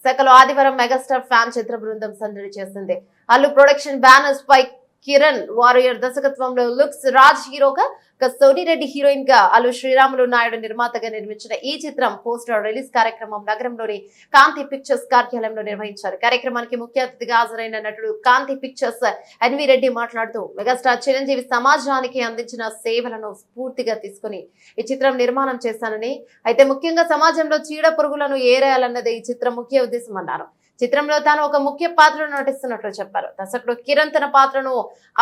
విశాఖలో ఆదివారం megastar fan చిత్ర బృందం సందడి చేసింది. అల్లు ప్రొడక్షన్ బ్యానర్స్ పై కిరణ్ వారియర్ దర్శకత్వంలో లుక్స్ రాజ్ హీరోగా, సోనీ రెడ్డి హీరోయిన్ గా, అల్లు శ్రీరాములు నాయుడు నిర్మాతగా నిర్మించిన ఈ చిత్రం పోస్టర్ రిలీజ్ కార్యక్రమం నగరంలోని కాంతి పిక్చర్స్ కార్యాలయంలో నిర్వహించారు. కార్యక్రమానికి ముఖ్య అతిథిగా హాజరైన నటుడు కాంతి పిక్చర్స్ ఎన్వి రెడ్డి మాట్లాడుతూ మెగాస్టార్ చిరంజీవి సమాజానికి అందించిన సేవలను స్ఫూర్తిగా తీసుకుని ఈ చిత్రం నిర్మాణం చేశానని, అయితే ముఖ్యంగా సమాజంలో చీడ పురుగులను ఏరేయాలన్నదే ఈ చిత్రం ముఖ్య ఉద్దేశం అన్నారు. చిత్రంలో తాను ఒక ముఖ్య పాత్రను నటిస్తున్నట్లు చెప్పారు. దర్శకుడు కిరణ్ తన పాత్రను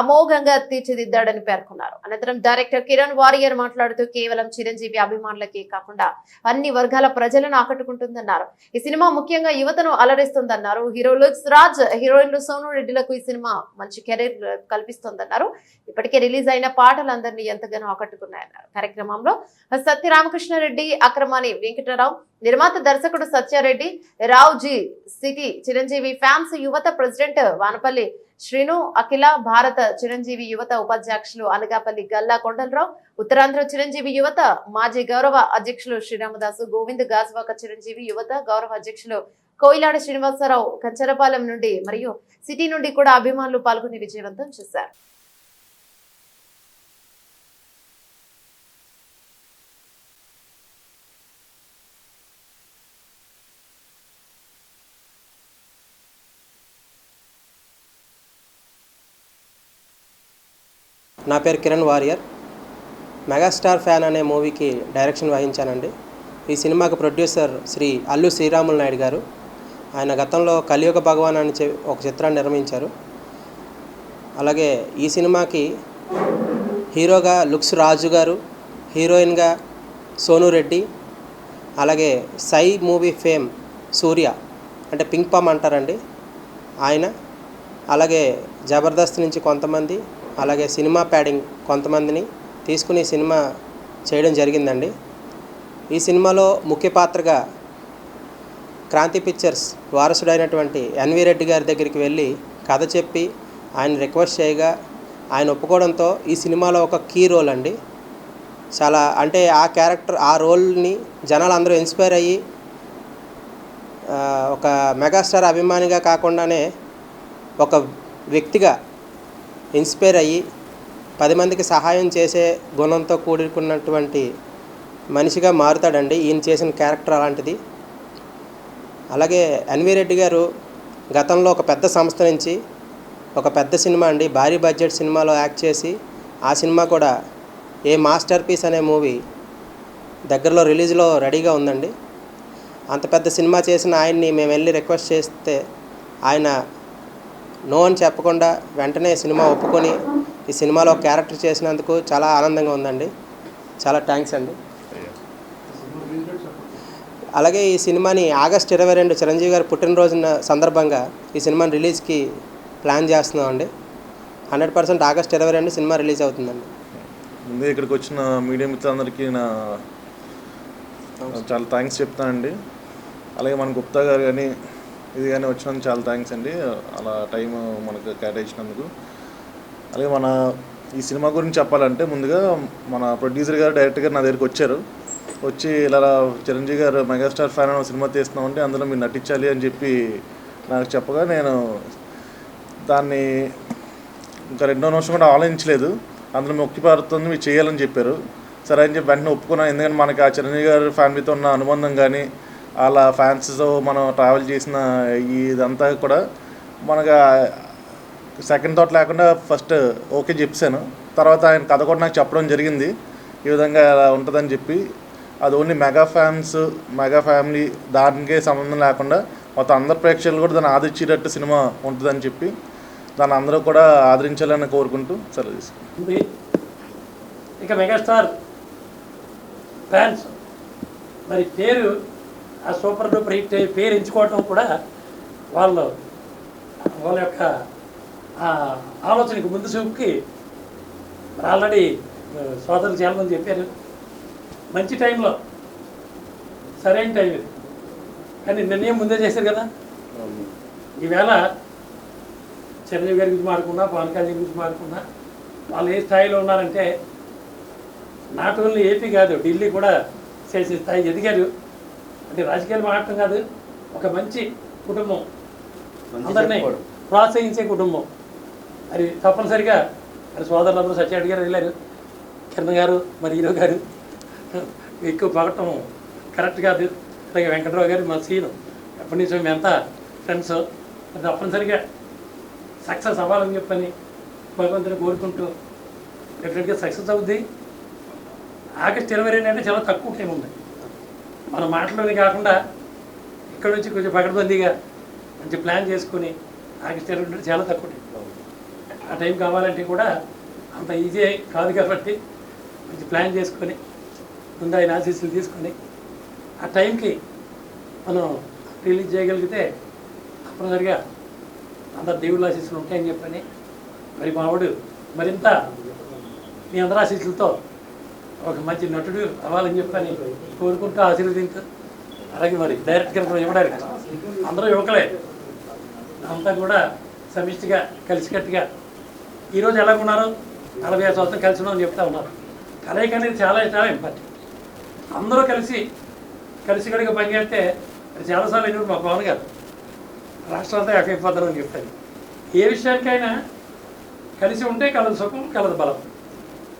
అమోఘంగా తీర్చిదిద్దాడని పేర్కొన్నారు. అనంతరం డైరెక్టర్ కిరణ్ వారియర్ మాట్లాడుతూ కేవలం చిరంజీవి అభిమానులకే కాకుండా అన్ని వర్గాల ప్రజలను ఆకట్టుకుంటుందన్నారు. ఈ సినిమా ముఖ్యంగా యువతను అలరిస్తుందన్నారు. హీరో లుక్స్ రాజ్, హీరోయిన్లు సోను రెడ్డిలకు ఈ సినిమా మంచి కెరీర్ కల్పిస్తోందన్నారు. ఇప్పటికే రిలీజ్ అయిన పాటలు అందరినీ ఎంతగానో ఆకట్టుకున్నాయన్నారు. కార్యక్రమంలో సత్య రామకృష్ణారెడ్డి, అక్రమాని వెంకటరావు, నిర్మాత దర్శకుడు సత్యారెడ్డి, రావుజీ, సిటీ చిరంజీవి ఫ్యాన్స్ యువత ప్రెసిడెంట్ వానపల్లి శ్రీను, అఖిల భారత చిరంజీవి యువత ఉపాధ్యక్షులు అనగాపల్లి గల్లా కొండలరావు, ఉత్తరాంధ్ర చిరంజీవి యువత మాజీ గౌరవ అధ్యక్షులు శ్రీరామదాసు, గోవింద్ గాజువాక చిరంజీవి యువత గౌరవ అధ్యక్షులు కోయిలాడ శ్రీనివాసరావు, కంచరపాలెం నుండి మరియు సిటీ నుండి కూడా అభిమానులు పాల్గొని విజయవంతం చేశారు. నా పేరు కిరణ్ వారియర్. మెగాస్టార్ ఫ్యాన్ అనే మూవీకి డైరెక్షన్ వహించానండి. ఈ సినిమాకి ప్రొడ్యూసర్ శ్రీ అల్లు శ్రీరాములు నాయుడు గారు. ఆయన గతంలో కలియుగ భగవాన్ అని ఒక చిత్రాన్ని నిర్మించారు. అలాగే ఈ సినిమాకి హీరోగా లుక్స్ రాజు గారు, హీరోయిన్గా సోను రెడ్డి, అలాగే సై మూవీ ఫేమ్ సూర్య అంటే పింక్ పామ్ అంటారండి ఆయన, అలాగే జబర్దస్త్ నుంచి కొంతమంది, అలాగే సినిమా ప్యాడింగ్ కొంతమందిని తీసుకుని సినిమా చేయడం జరిగిందండి. ఈ సినిమాలో ముఖ్య పాత్రగా క్రాంతి పిక్చర్స్ వారసుడైనటువంటి ఎన్వి రెడ్డి గారి దగ్గరికి వెళ్ళి కథ చెప్పి ఆయన రిక్వెస్ట్ చేయగా ఆయన ఒప్పుకోవడంతో ఈ సినిమాలో ఒక కీ రోల్ అండి. చాలా అంటే ఆ క్యారెక్టర్, ఆ రోల్ని జనాలు అందరూ ఇన్స్పైర్ అయ్యి ఒక మెగాస్టార్ అభిమానిగా కాకుండానే ఒక వ్యక్తిగా ఇన్స్పైర్ అయ్యి 10 మందికి సహాయం చేసే గుణంతో కూడుకున్నటువంటి మనిషిగా మారుతాడండి. ఈయన చేసిన క్యారెక్టర్ అలాంటిది. అలాగే ఎన్వి రెడ్డి గారు గతంలో ఒక పెద్ద సంస్థ నుంచి ఒక పెద్ద సినిమా అండి, భారీ బడ్జెట్ సినిమాలో యాక్ట్ చేసి ఆ సినిమా కూడా ఏ మాస్టర్ పీస్ అనే మూవీ దగ్గరలో రిలీజ్లో రెడీగా ఉందండి. అంత పెద్ద సినిమా చేసిన ఆయన్ని మేము వెళ్ళి రిక్వెస్ట్ చేస్తే ఆయన నో అని చెప్పకుండా వెంటనే సినిమా ఒప్పుకొని ఈ సినిమాలో క్యారెక్టర్ చేసినందుకు చాలా ఆనందంగా ఉందండి. చాలా థ్యాంక్స్ అండి. అలాగే ఈ సినిమాని ఆగస్ట్ 22 చిరంజీవి గారి పుట్టినరోజున సందర్భంగా ఈ సినిమాని రిలీజ్కి ప్లాన్ చేస్తున్నామండి. 100% ఆగస్ట్ 22 సినిమా రిలీజ్ అవుతుందండి. ముందే ఇక్కడికి వచ్చిన మీడియా మిత్రులందరికీ నా చాలా థ్యాంక్స్ చెప్తానండి. అలాగే మన గుప్తా గారు కానీ ఇది కానీ వచ్చినందుకు చాలా థ్యాంక్స్ అండి, అలా టైం మనకు కేటాయించినందుకు. అలాగే మన ఈ సినిమా గురించి చెప్పాలంటే ముందుగా మన ప్రొడ్యూసర్ గారు, డైరెక్టర్ గారు నా దగ్గరికి వచ్చి ఇలా చిరంజీవి గారు మెగాస్టార్ ఫ్యాన్ అని సినిమా తీస్తున్నామంటే అందులో మీరు నటించాలి అని చెప్పి నాకు చెప్పగా నేను దాన్ని ఇంకా 2వ నిమిషం కూడా ఆలోచించలేదు. అందులో ముఖ్య పాత్రతో మీరు చేయాలని చెప్పారు. సరే అని చెప్పి వెంటనే ఒప్పుకున్నాను. ఎందుకంటే మనకి ఆ చిరంజీవి గారి ఫ్యామిలీతో ఉన్న అనుబంధం కానీ అలా ఫ్యాన్స్తో మనం ట్రావెల్ చేసిన ఇదంతా కూడా మనకు సెకండ్ థాట్ లేకుండా ఫస్ట్ ఓకే చెప్పాను. తర్వాత ఆయన కథ కూడా నాకు చెప్పడం జరిగింది, ఈ విధంగా అలా ఉంటుందని చెప్పి. అది only mega fans, mega family దానికే సంబంధం లేకుండా మొత్తం అందరు ప్రేక్షకులు కూడా దాన్ని ఆదరించేటట్టు సినిమా ఉంటుందని చెప్పి దాన్ని అందరూ కూడా ఆదరించాలని కోరుకుంటూ సెలవు తీసుకుంది. ఇక మెగాస్టార్ ఫ్యాన్స్ మరి పేరు ఆ సూపర్ డూపర్ హిట్ పేరు ఎంచుకోవటం కూడా వాళ్ళ యొక్క ఆలోచనకి ముందు చూపుకి ఆల్రెడీ సోదరులు చాలామంది చెప్పారు. మంచి టైంలో సరైన టైం ఇది, కానీ నిర్ణయం ముందే చేశారు కదా. ఈవేళ చిరంజీవి గారి గురించి మాడుకున్నా, పవన్ కళ్యాణ్ గురించి మాడుకున్నా, వాళ్ళు ఏ స్థాయిలో ఉన్నారంటే నాట్ ఓన్లీ ఏపీ కాదు ఢిల్లీ కూడా చేసే స్థాయి ఎదిగారు. అంటే రాజకీయాలు మాట్లాడటం కాదు, ఒక మంచి కుటుంబం, అందరినీ ప్రోత్సహించే కుటుంబం. మరి తప్పనిసరిగా మరి సోదరులందరూ సత్యనారాయణ గారు వెళ్ళారు, కిరణ్ గారు, మరి హీరో గారు ఎక్కువ పొగటం కరెక్ట్ కాదు. అలాగే వెంకటరావు గారు మా సీను, ఎప్పటి నుంచో మేమంతా ఫ్రెండ్స్. తప్పనిసరిగా సక్సెస్ అవ్వాలని చెప్పని భగవంతుని కోరుకుంటూ డెఫినెట్గా సక్సెస్ అవుద్ది. ఆగస్టు 22 అంటే చాలా తక్కువ టైం ఉంది. మన మాటలోనే కాకుండా ఇక్కడ నుంచి కొంచెం పకడ్బందీగా మంచి ప్లాన్ చేసుకుని ఆగస్టు 22 చాలా తక్కువ టైం. ఆ టైం కావాలంటే కూడా అంత ఈజీ కాదు కాబట్టి మంచి ప్లాన్ చేసుకొని ముందు ఆయన ఆశీస్సులు తీసుకొని ఆ టైంకి మనం రిలీజ్ చేయగలిగితే తప్పనిసరిగా అందరు దేవుళ్ళ ఆశీస్సులు ఉంటాయని చెప్పని మరి మావాడు మరింత మీ అందరి ఆశీస్సులతో ఒక మంచి నటుడు అవ్వాలని చెప్పని కోరుకుంటూ ఆశీర్వదించు. అలాగే మరి డైరెక్ట్గా ఇవ్వడానికి అందరూ యువకులే, అంతా కూడా సమిష్టిగా కలిసికట్టుగా ఈరోజు ఎలాగున్నారు 45 సంవత్సరం కలిసి ఉన్నామని చెప్తా ఉన్నారు. కలయిక అనేది చాలా చాలా ఇంపార్టెంట్. అందరూ కలిసికట్టుగా పనిచేస్తే చాలాసార్లు అయినప్పుడు మా పవన్ గారు రాష్ట్రాలతో ఏకైపోతారు అని చెప్తాను. ఏ విషయానికైనా కలిసి ఉంటే కలదు సుఖం, కలదు బలం.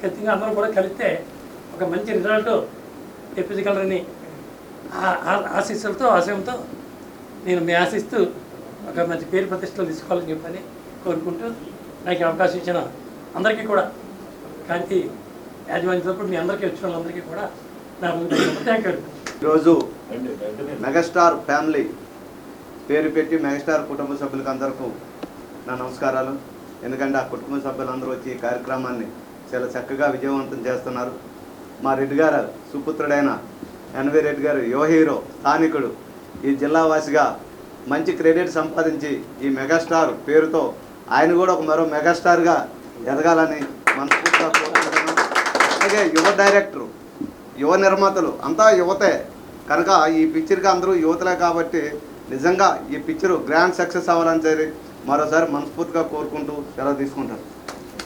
ఖచ్చితంగా అందరూ కూడా కలిస్తే ఒక మంచి రిజల్ట్ తెప్పించగలరని ఆశీస్సులతో ఆశయంతో నేను మీ ఆశిస్తూ ఒక మంచి పేరు ప్రతిష్టలు తీసుకోవాలని చెప్పని కోరుకుంటూ నాకు అవకాశం ఇచ్చిన అందరికీ కూడా కాంతి యాజమాన్యంతో మీ అందరికీ వచ్చిన వాళ్ళందరికీ కూడా నా థ్యాంక్ యూ. ఈరోజు మెగాస్టార్ ఫ్యామిలీ పేరు పెట్టి మెగాస్టార్ కుటుంబ సభ్యులకు అందరికీ నా నమస్కారాలు. ఎందుకంటే ఆ కుటుంబ సభ్యులందరూ వచ్చి ఈ కార్యక్రమాన్ని చాలా చక్కగా విజయవంతం చేస్తున్నారు. మా రెడ్డి గారు సుపుత్రుడైన ఎన్వి రెడ్డి గారు యువ హీరో, స్థానికుడు, ఈ జిల్లావాసిగా మంచి క్రెడిట్ సంపాదించి ఈ మెగాస్టార్ పేరుతో ఆయన కూడా ఒక మరో మెగాస్టార్గా ఎదగాలని మనస్ఫూర్తిగా కోరుకుంటున్నాను. అలాగే యువ డైరెక్టరు, యువ నిర్మాతలు అంతా యువతే కనుక ఈ పిక్చర్కి అందరూ యువతలే కాబట్టి నిజంగా ఈ పిక్చరు గ్రాండ్ సక్సెస్ అవ్వాలని సరే మరోసారి మనస్ఫూర్తిగా కోరుకుంటూ సెలవు తీసుకుంటారు.